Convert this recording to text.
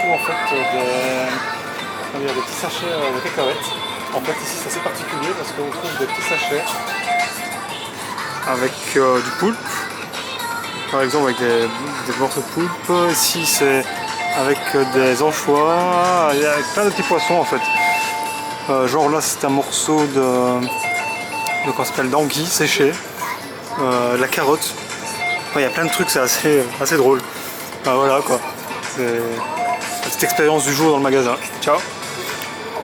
trouve en fait des petits sachets de cacahuètes. En fait ici c'est assez particulier parce qu'on trouve des petits sachets avec du poulpe, par exemple avec des morceaux de poulpe. Ici c'est avec des anchois, il y a plein de petits poissons en fait. Genre là c'est un morceau de comment ça s'appelle, d'anguille séchée, la carotte. Il y a plein de trucs, c'est assez drôle. Voilà quoi. C'est la petite expérience du jour dans le magasin. Ciao.